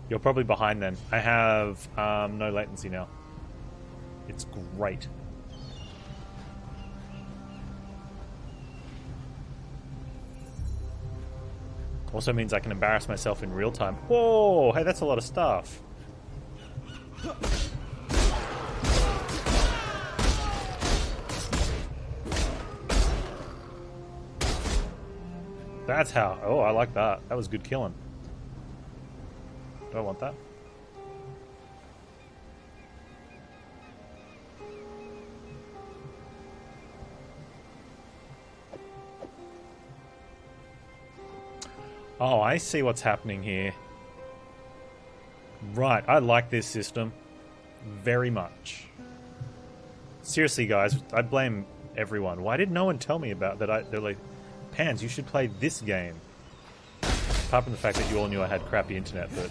You're probably behind then. I have no latency now. It's great. Also means I can embarrass myself in real time. Whoa! Hey, that's a lot of stuff. That's how... Oh, I like that. That was good killing. Do I want that? Oh, I see what's happening here. Right, I like this system very much. Seriously, guys, I blame everyone. Why did no one tell me about that? They're like, Panz, you should play this game. Apart from the fact that you all knew I had crappy internet, but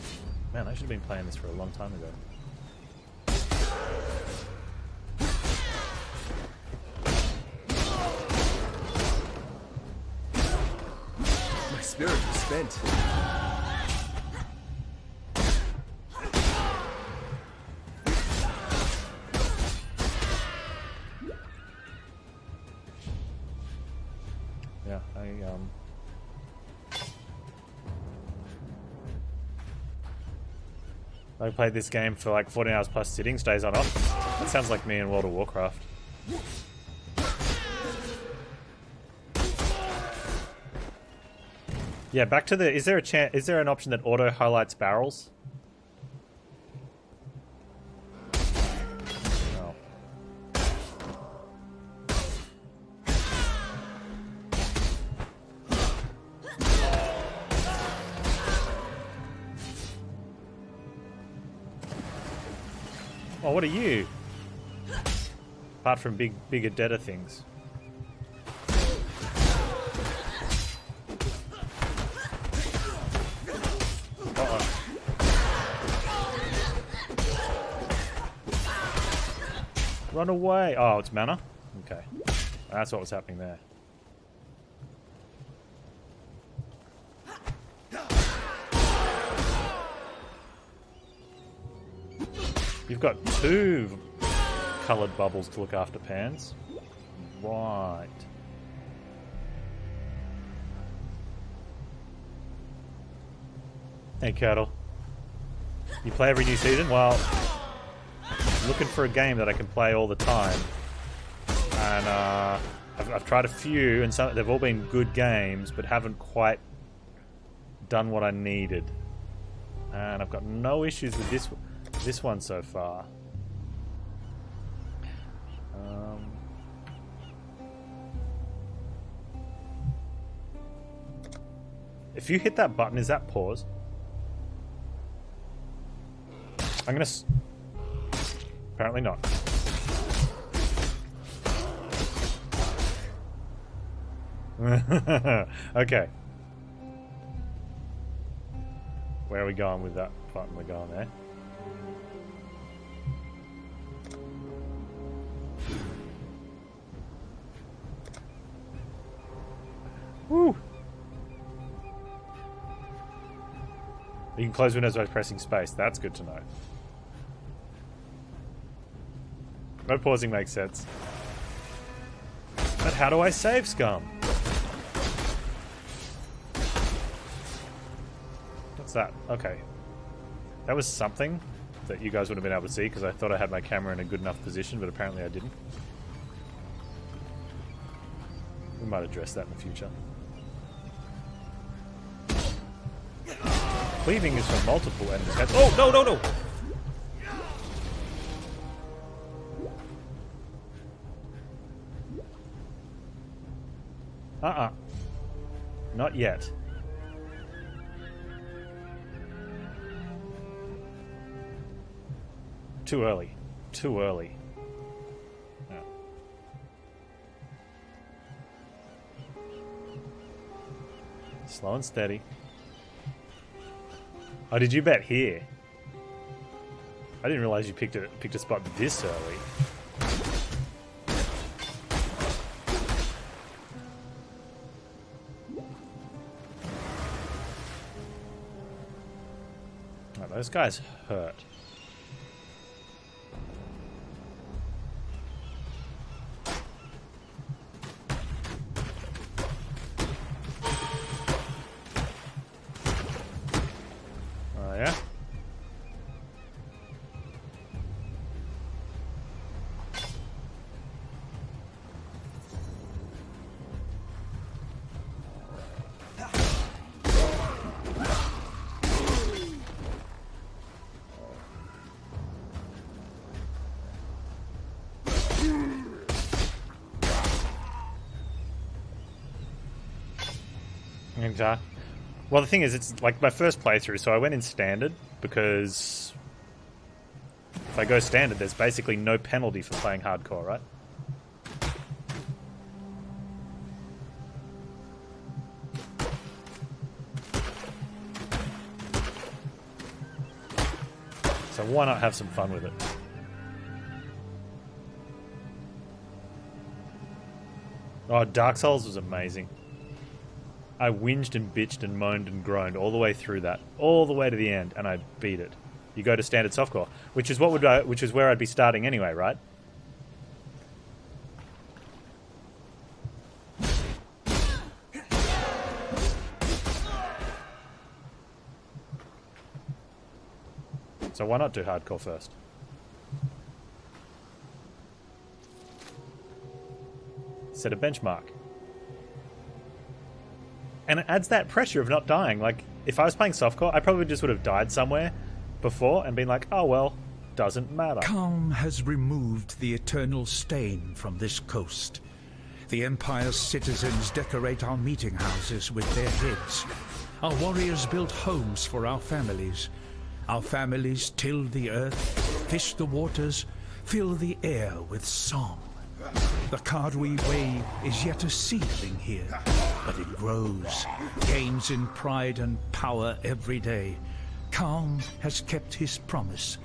man, I should have been playing this for a long time ago. My spirit is spent. Yeah, I played this game for like 14 hours plus sitting, stays on off. That sounds like me in World of Warcraft. Yeah, back to the... Is there an option that auto highlights barrels? No. Oh, what are you? Apart from bigger, deader things. Run away! Oh, it's mana? Okay. That's what was happening there. You've got 2 coloured bubbles to look after, Panz. Right. Hey, Curdle. You play every new season? Well... looking for a game that I can play all the time, and I've tried a few, and they've all been good games, but haven't quite done what I needed. And I've got no issues with this one so far. If you hit that button, is that pause? I'm gonna. Apparently not. Okay. Where are we going with that button? We're going there. Woo! You can close windows by pressing space. That's good to know. No pausing makes sense. But how do I save, scum? What's that? Okay. That was something that you guys would have been able to see because I thought I had my camera in a good enough position, but apparently I didn't. We might address that in the future. Cleaving is from multiple enemies. Oh, no, no, no! Not yet. Too early. Too early. Yeah. Slow and steady. Oh, did you bet here? I didn't realize you picked a spot this early. those guys hurt. Oh, yeah? And, well, the thing is, it's like my first playthrough, so I went in standard because if I go standard, there's basically no penalty for playing hardcore, right? So why not have some fun with it? Oh, Dark Souls was amazing. I whinged and bitched and moaned and groaned all the way through that, all the way to the end, and I beat it. You go to standard softcore, which is which is where I'd be starting anyway, right? So why not do hardcore first? Set a benchmark. And it adds that pressure of not dying. Like, if I was playing softcore, I probably just would have died somewhere before and been like, oh well, doesn't matter. Calm has removed the eternal stain from this coast. The Empire's citizens decorate our meeting houses with their heads. Our warriors build homes for our families. Our families till the earth, fish the waters, fill the air with song. The Cardwe Way is yet a seedling here, but it grows, gains in pride and power every day. Calm has kept his promise.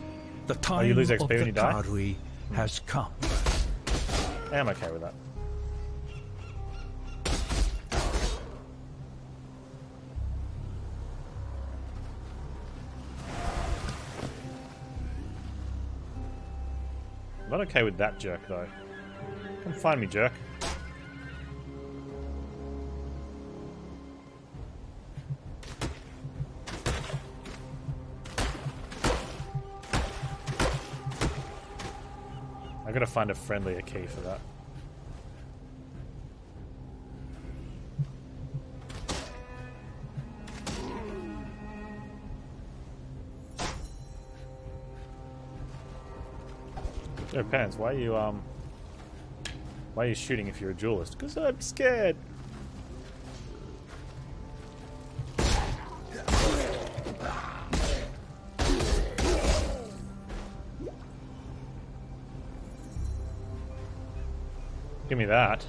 The time you lose of XP when the you die? Cardwe has come. Yeah, I'm okay with that. I'm not okay with that jerk, though. Come find me, jerk. I gotta find a friendlier key for that. Yo, Panz, why are you shooting if you're a duelist? Because I'm scared. Give me that.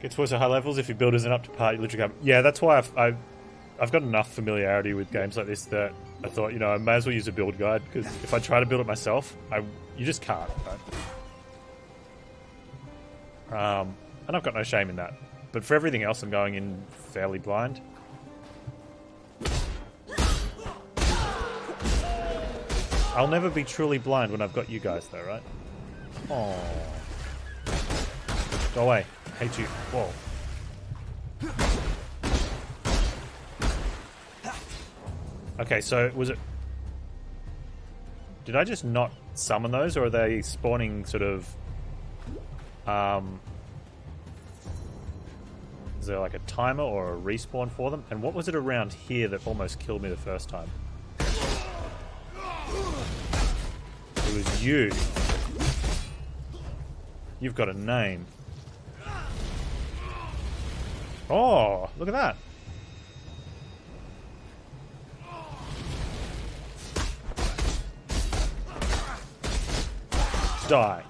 Gets worse at high levels if your build isn't up to par. You literally go, yeah, that's why I've got enough familiarity with games like this that I thought, you know, I may as well use a build guide, because if I try to build it myself, you just can't, right? And I've got no shame in that. But for everything else, I'm going in fairly blind. I'll never be truly blind when I've got you guys, though, right? Oh, go away. I hate you. Whoa. Okay, so was it... Did I just not summon those, or are they spawning sort of... Is there like a timer or a respawn for them? And what was it around here that almost killed me the first time? It was you. You've got a name. Oh, look at that. Die.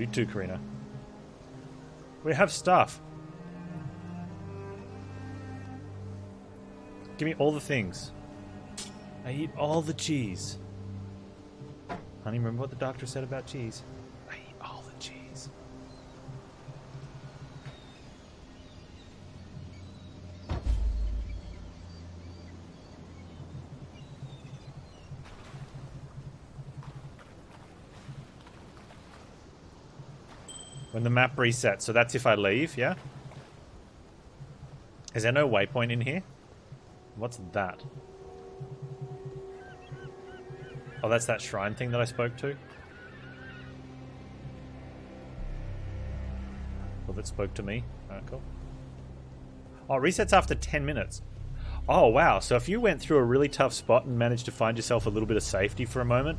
You too, Karina. We have stuff. Give me all the things. I eat all the cheese. Honey, remember what the doctor said about cheese? I eat all the cheese. When the map resets, so that's if I leave, yeah? Is there no waypoint in here? What's that? Oh, that's that shrine thing that I spoke to? Well, that spoke to me. Alright, cool. Oh, it resets after 10 minutes. Oh, wow. So if you went through a really tough spot and managed to find yourself a little bit of safety for a moment,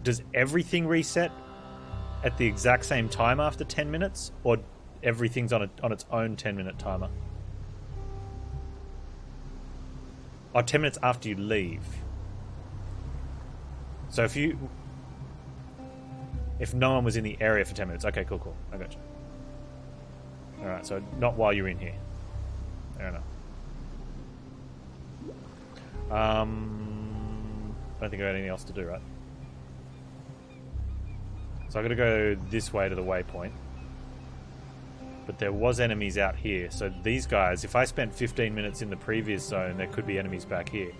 does everything reset at the exact same time after 10 minutes? Or everything's on its own 10-minute timer? Oh, 10 minutes after you leave. So if no one was in the area for 10 minutes. Okay, cool. I got you. Alright, so not while you're in here. Fair enough. I don't think I got anything else to do, right? So I gotta go this way to the waypoint. But there was enemies out here. So these guys, if I spent 15 minutes in the previous zone, there could be enemies back here.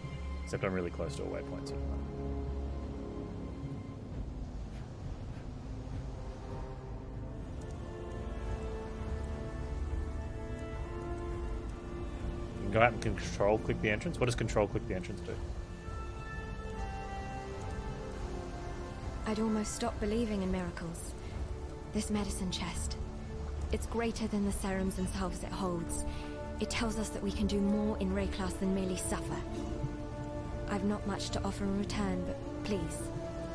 Except I'm really close to a waypoint. So you can go out and control click the entrance. What does control click the entrance do? I'd almost stopped believing in miracles. This medicine chest. It's greater than the serums themselves it holds. It tells us that we can do more in Wraeclast than merely suffer. I've not much to offer in return, but please.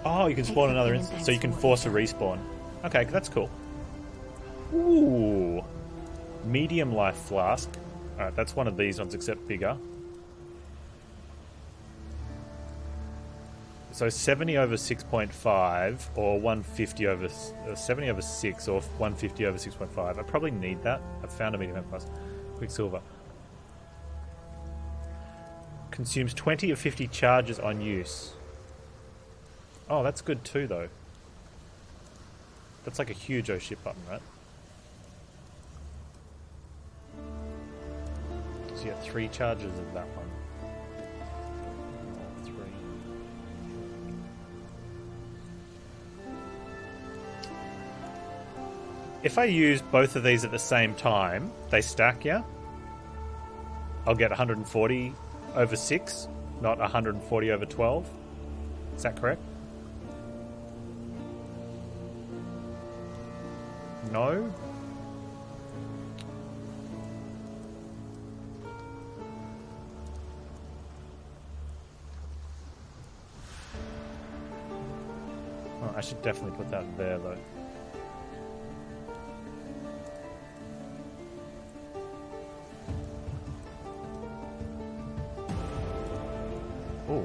Oh, you can spawn another instance, so you can force a respawn. Okay, that's cool. Ooh. Medium life flask. Alright, that's one of these ones, except bigger. So 70 over 6.5 or 150 over 70 over 6 or 150 over 6.5. I probably need that. I've found a medium plus. Quicksilver. Consumes 20 of 50 charges on use. Oh, that's good too, though. That's like a huge oh shit button, right? So you get 3 charges of that one. If I use both of these at the same time, they stack, yeah? I'll get 140 over 6, not 140 over 12. Is that correct? No? Oh, I should definitely put that there, though. Oh.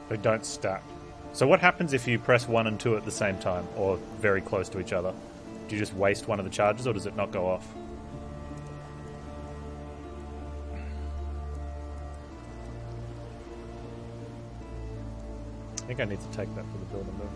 They don't stack. So what happens if you press 1 and 2 at the same time, or very close to each other? Do you just waste one of the charges, or does it not go off? I think I need to take that for the build and move.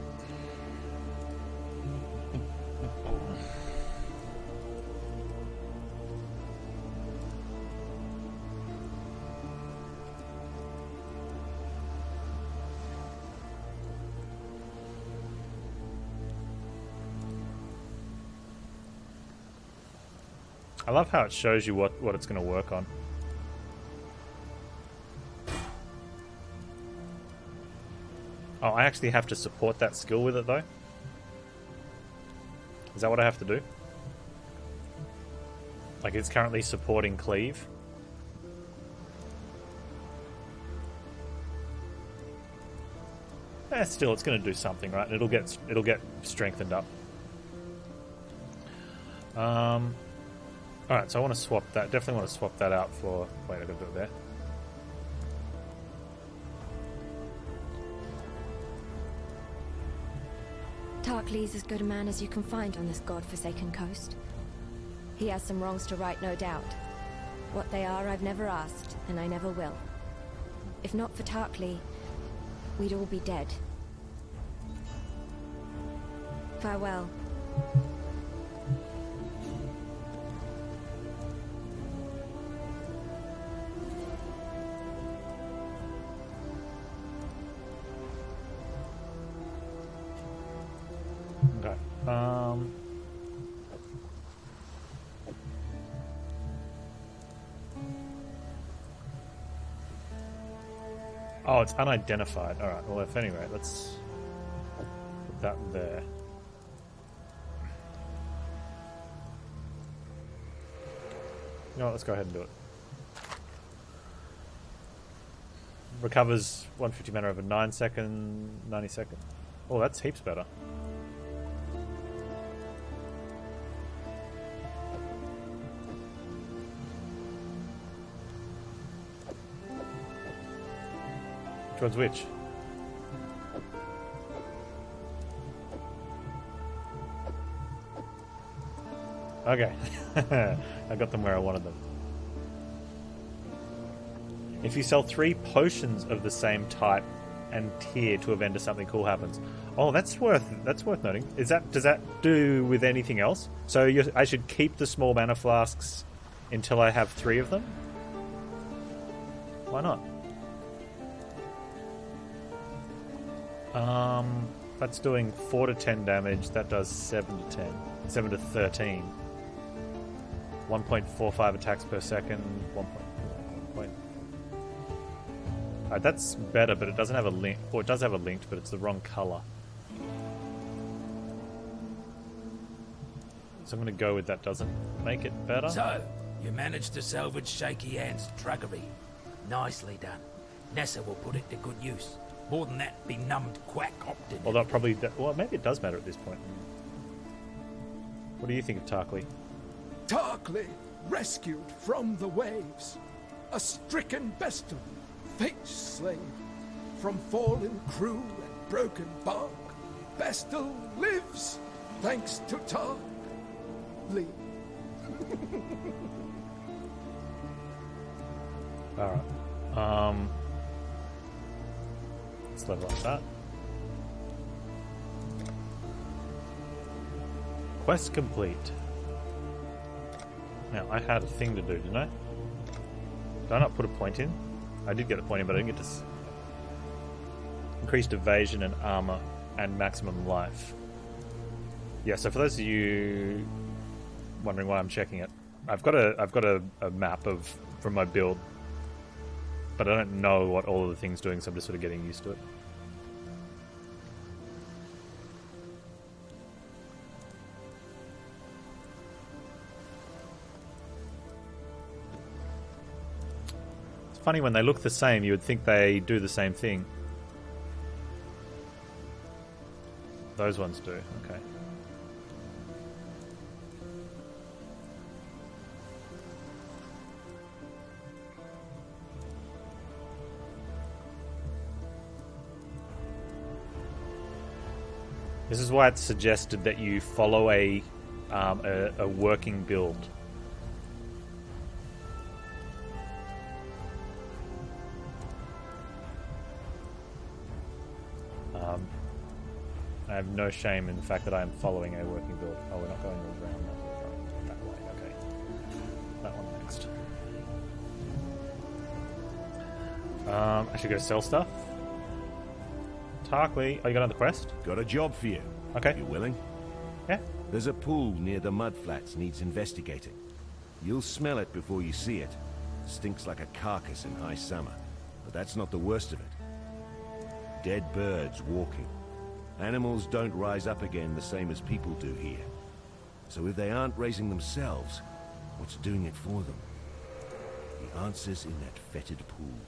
I love how it shows you what it's going to work on. Oh, I actually have to support that skill with it, though? Is that what I have to do? Like, it's currently supporting cleave. Still, it's going to do something, right? It'll get strengthened up. Alright, so I want to swap that. Definitely want to swap that out for... Wait, I've got to do it there. Tarklee's as good a man as you can find on this god-forsaken coast. He has some wrongs to right, no doubt. What they are, I've never asked, and I never will. If not for Tarklee, we'd all be dead. Farewell. Okay. Oh, it's unidentified. Alright, well, if anyway, let's put that there. You know what, let's go ahead and do it. Recovers 150 mana over 90 seconds. Oh, that's heaps better. Which one's which? Okay. I got them where I wanted them. If you sell 3 potions of the same type and tier to a vendor, something cool happens. Oh, that's worth noting. Does that do with anything else? So I should keep the small mana flasks until I have 3 of them? Why not? That's doing 4 to 10 damage. That does 7 to 10. 7 to 13. 1.45 attacks per second. 1. Alright, that's better, but it doesn't have a link. Or it does have a linked, but it's the wrong color. So I'm going to go with that doesn't make it better. So, you managed to salvage Shaky Hand's truggery. Nicely done. Nessa will put it to good use. More than that, benumbed quack opted. Well, that probably... Well, maybe it does matter at this point. What do you think of Tarklee? Tarklee, rescued from the waves. A stricken Bestel, fate's slave. From fallen crew and broken bark, Bestel lives, thanks to Tarklee. Alright. Let's level up that. Quest complete. Now, I had a thing to do, didn't I? Did I not put a point in? I did get a point in, but I didn't get to... Increased evasion and armor and maximum life. Yeah, so for those of you wondering why I'm checking it, I've got a map from my build, but I don't know what all of the things doing, so I'm just sort of getting used to it. It's funny, when they look the same, you would think they do the same thing. Those ones do, okay. This is why it's suggested that you follow a working build. I have no shame in the fact that I am following a working build. Oh, we're not going around that way. Okay. That one next. I should go sell stuff. Tarklee, oh, you got another quest? Got a job for you. Okay. You willing? Yeah. There's a pool near the mudflats needs investigating. You'll smell it before you see it. Stinks like a carcass in high summer. But that's not the worst of it. Dead birds walking. Animals don't rise up again the same as people do here. So if they aren't raising themselves, what's doing it for them? The answer's in that fetid pool.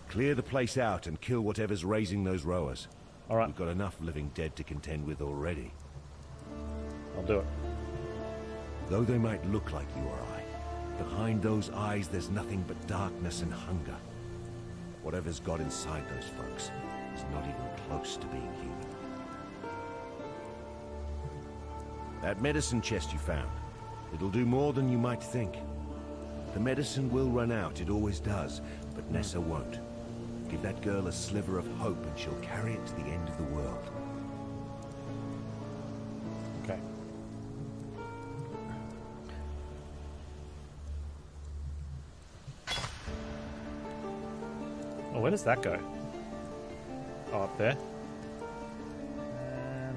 Clear the place out and kill whatever's raising those rowers. All right. We've got enough living dead to contend with already. I'll do it. Though they might look like you or I, behind those eyes there's nothing but darkness and hunger. Whatever's got inside those folks is not even close to being human. That medicine chest you found, it'll do more than you might think. The medicine will run out, it always does, but Nessa won't. Give that girl a sliver of hope and she'll carry it to the end of the world. Okay. Oh, where does that go? Oh, up there?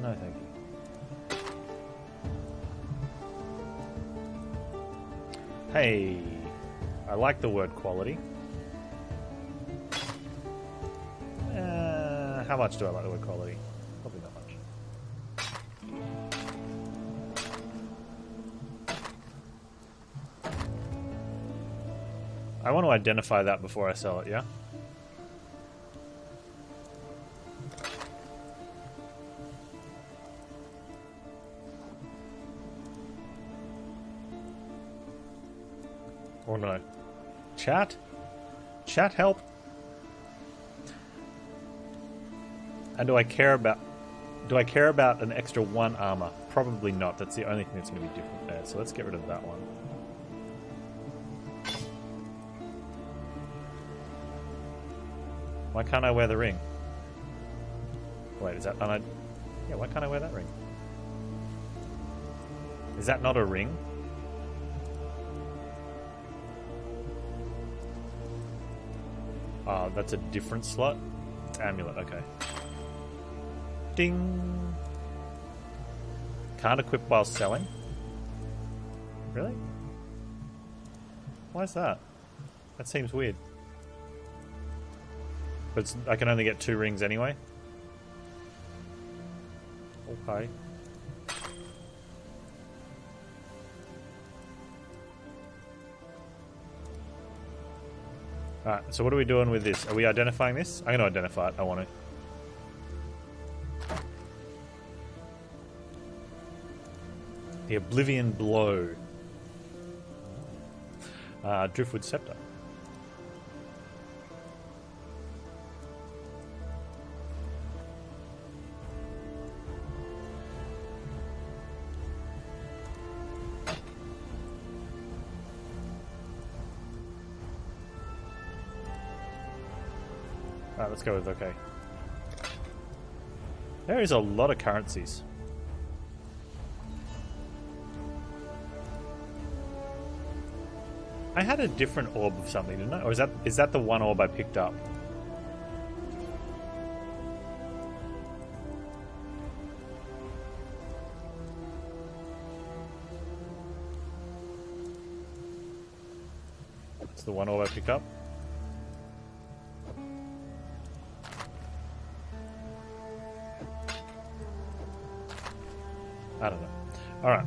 No, thank you. Hey, I like the word quality. How much do I like the word quality? Probably not much. I want to identify that before I sell it, yeah? Or no? Chat? Chat help? And do I care about an extra 1 armor? Probably not. That's the only thing that's going to be different there. So let's get rid of that one. Why can't I wear the ring? Wait, is that... yeah, why can't I wear that ring? Is that not a ring? Oh, that's a different slot? It's amulet, okay. Ding! Can't equip while selling? Really? Why is that? That seems weird. But I can only get 2 rings anyway? Okay. Alright, so what are we doing with this? Are we identifying this? I'm going to identify it. I want to. The Oblivion Blow. Driftwood Scepter. Alright, let's go with okay. There is a lot of currencies. I had a different orb of something, didn't I? Or is that the one orb I picked up? It's the one orb I picked up? I don't know. Alright.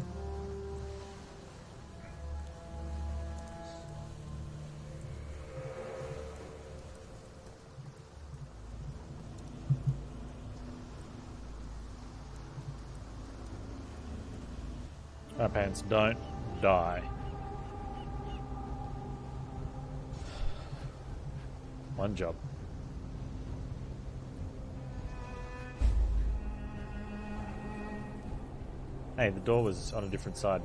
Panz, don't die. One job. Hey, the door was on a different side.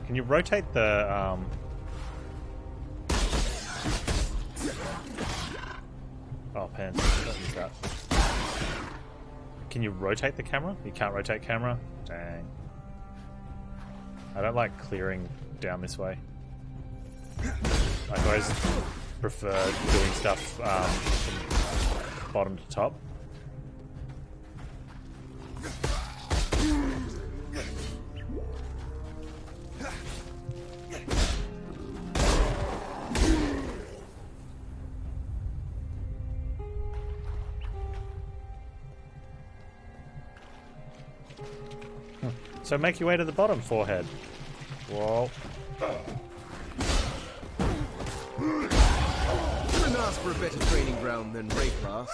Can you rotate the, Oh, Panz, don't use that. Can you rotate the camera? You can't rotate camera? Dang. I don't like clearing down this way. I always prefer doing stuff from bottom to top. So make your way to the bottom, forehead. Whoa. Couldn't ask for a better training ground than Wraeclast.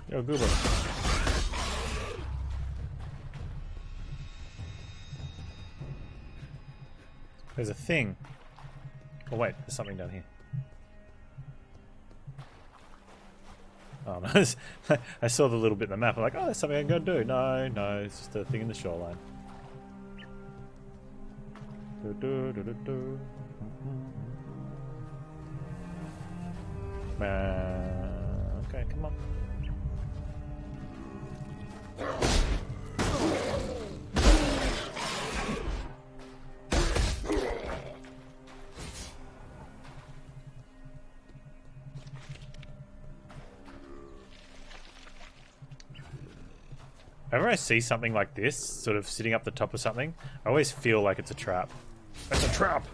Yo, Goober. There's a thing. Oh wait, there's something down here. Oh no, I saw the little bit in the map. I'm like, oh, there's something I can go do. No, no, it's just a thing in the shoreline. Okay, come on. Whenever I see something like this, sort of sitting up the top of something, I always feel like it's a trap. It's a trap!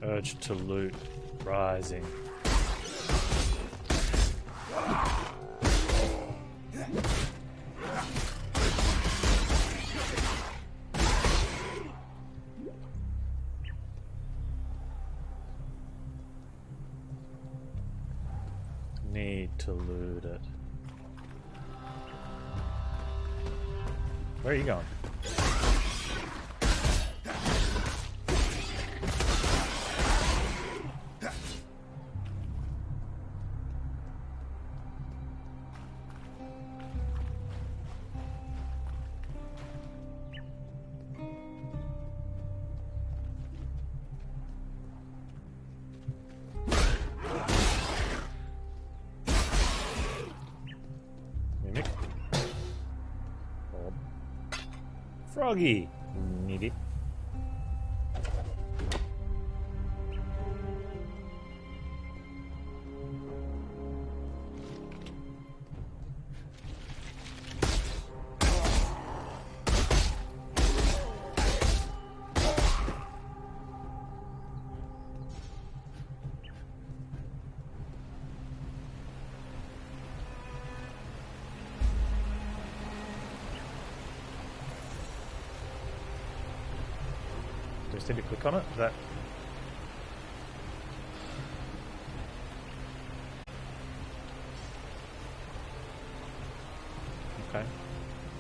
Urge to loot rising. Need to loot it. Where are you going? Froggy! Need it. Do I just need to click on it? Is that